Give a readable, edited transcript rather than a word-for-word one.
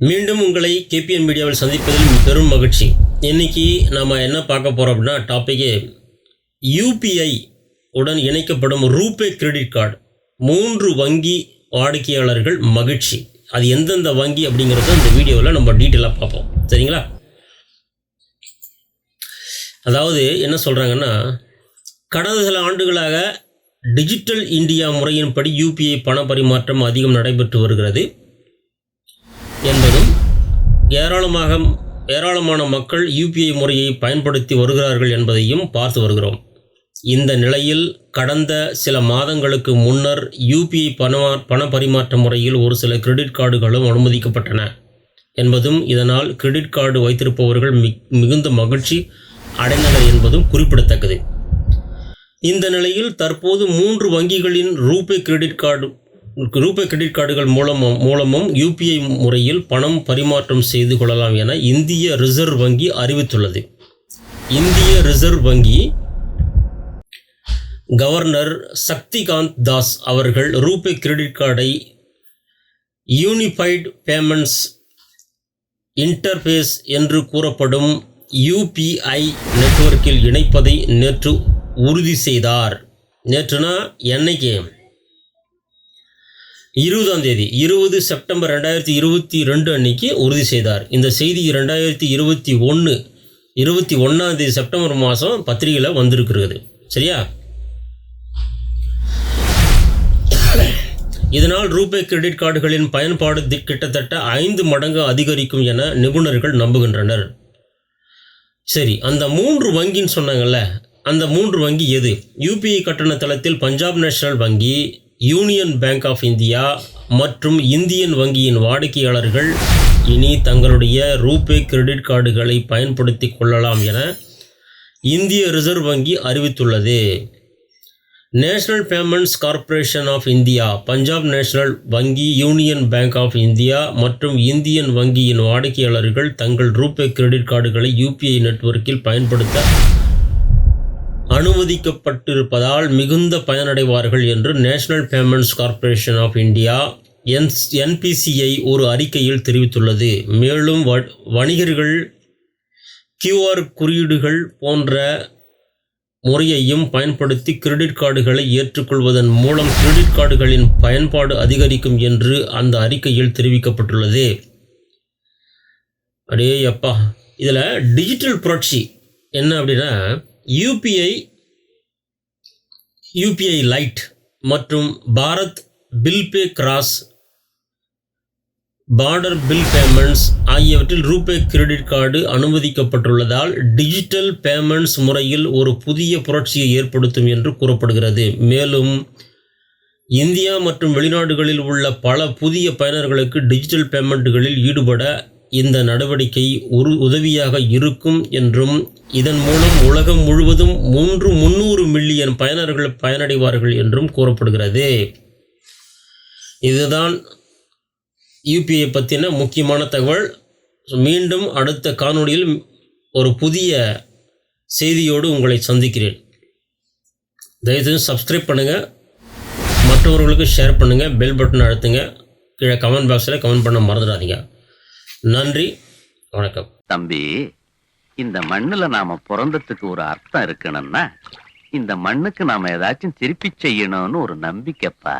மீண்டும் உங்களை KPN மீடியாவில் சந்திப்பதில் பெரும் மகிழ்ச்சி. இன்னைக்கு நாம என்ன பார்க்க போறோம் அப்படின்னா டாபிக் UPI உடன் இணைக்கப்படும் ரூபே கிரெடிட் கார்டு 3 வங்கி வாடிக்கையாளர்கள் மகிழ்ச்சி. அது எந்தெந்த வங்கி அப்படிங்கிறத இந்த வீடியோவில் நம்ம டீட்டெயிலாக பார்ப்போம். சரிங்களா? அதாவது என்ன சொல்கிறாங்கன்னா, கடந்த சில ஆண்டுகளாக டிஜிட்டல் இந்தியா முறையின்படி UPI பண பரிமாற்றம் அதிகம் நடைபெற்று வருகிறது என்பதும் ஏராளமான மக்கள் UPI முறையை பயன்படுத்தி வருகிறார்கள் என்பதையும் பார்த்து வருகிறோம். இந்த நிலையில் கடந்த சில மாதங்களுக்கு முன்னர் UPI பண பரிமாற்ற முறையில் ஒரு சில கிரெடிட் கார்டுகளும் அனுமதிக்கப்பட்டன என்பதும், இதனால் கிரெடிட் கார்டு வைத்திருப்பவர்கள் மிகுந்த மகிழ்ச்சி அடைந்தனர் என்பதும் குறிப்பிடத்தக்கது. இந்த நிலையில் தற்போது 3 வங்கிகளின் ரூபே கிரெடிட் கார்டுகள் மூலமும் UPI முறையில் பணம் பரிமாற்றம் செய்து கொள்ளலாம் என இந்திய ரிசர்வ் வங்கி அறிவித்துள்ளது. இந்திய ரிசர்வ் வங்கி கவர்னர் சக்திகாந்த் தாஸ் அவர்கள் ரூபே கிரெடிட் கார்டை யூனிஃபைடு பேமெண்ட்ஸ் இன்டர்ஃபேஸ் என்று கூறப்படும் UPI நெட்வொர்க்கில் இணைப்பதை நேற்று உறுதி செய்தார். நேற்றுனா என்னைக்கு? 20 செப்டம்பர் 2022 அன்னைக்கு உறுதி செய்தார். இந்த செய்தி 2021 செப்டம்பர் மாதம் பத்திரிகையில் வந்திருக்கிறது. சரியா? இதனால் ரூபே கிரெடிட் கார்டுகளின் பயன்பாடு கிட்டத்தட்ட 5 மடங்கு அதிகரிக்கும் என நிபுணர்கள் நம்புகின்றனர். சரி, அந்த 3 வங்கின்னு சொன்னாங்கல்ல, அந்த 3 வங்கி எது? UPI கட்டண தளத்தில் பஞ்சாப் நேஷனல் வங்கி, யூனியன் பேங்க் ஆஃப் இந்தியா மற்றும் இந்தியன் வங்கியின் வாடிக்கையாளர்கள் இனி தங்களுடைய ரூபே கிரெடிட் கார்டுகளை பயன்படுத்தி கொள்ளலாம் என இந்திய ரிசர்வ் வங்கி அறிவித்துள்ளது. National payments corporation of India, Punjab national வங்கி, யூனியன் பேங்க் ஆஃப் இந்தியா மற்றும் இந்தியன் வங்கியின் வாடிக்கையாளர்கள் தங்கள் ரூபே கிரெடிட் கார்டுகளை UPI நெட்வொர்க்கில் பயன்படுத்த அனுமதிக்கப்பட்டிருப்பதால் மிகுந்த பயனடைவார்கள் என்று national payments corporation of India NPCI ஒரு அறிக்கையில் தெரிவித்துள்ளது. மேலும் வணிகர்கள் QR குறியீடுகள் போன்ற முறையையும் பயன்படுத்தி கிரெடிட் கார்டுகளை ஏற்றுக்கொள்வதன் மூலம் கிரெடிட் கார்டுகளின் பயன்பாடு அதிகரிக்கும் என்று அந்த அறிக்கையில் தெரிவிக்கப்பட்டுள்ளது. அடேயப்பா, இதில் டிஜிட்டல் புரட்சி என்ன அப்படின்னா, UPI லைட் மற்றும் Bharat bill pay cross border bill payments ஆகியவற்றில் ரூபே கிரெடிட் கார்டு அனுமதிக்கப்பட்டுள்ளதால் டிஜிட்டல் பேமெண்ட்ஸ் முறையில் ஒரு புதிய புரட்சியை ஏற்படுத்தும் என்று கூறப்படுகிறது. மேலும் இந்தியா மற்றும் வெளிநாடுகளில் உள்ள பல புதிய பயனர்களுக்கு டிஜிட்டல் பேமெண்ட்டுகளில் ஈடுபட இந்த நடவடிக்கை உதவியாக இருக்கும் என்றும், இதன் மூலம் உலகம் முழுவதும் 300 மில்லியன் பயனர்கள் பயனடைவார்கள் என்றும் கூறப்படுகிறது. இதுதான் UPI பற்றின முக்கியமான தகவல். மீண்டும் அடுத்த காணொளியில் ஒரு புதிய செய்தியோடு உங்களை சந்திக்கிறேன். தயவுசெய்து சப்ஸ்கிரைப் பண்ணுங்கள், மற்றவர்களுக்கு ஷேர் பண்ணுங்கள், பெல் பட்டன் அழுத்துங்க, கீழே கமெண்ட் பாக்ஸில் கமெண்ட் பண்ண மறந்துடாதீங்க. நன்றி, வணக்கம். தம்பி, இந்த மண்ணில் நாம பிறந்ததுக்கு ஒரு அர்த்தம் இருக்கணும்னா இந்த மண்ணுக்கு நாம ஏதாச்சும் திருப்பி செய்யணும்னு ஒரு நம்பிக்கைப்பா.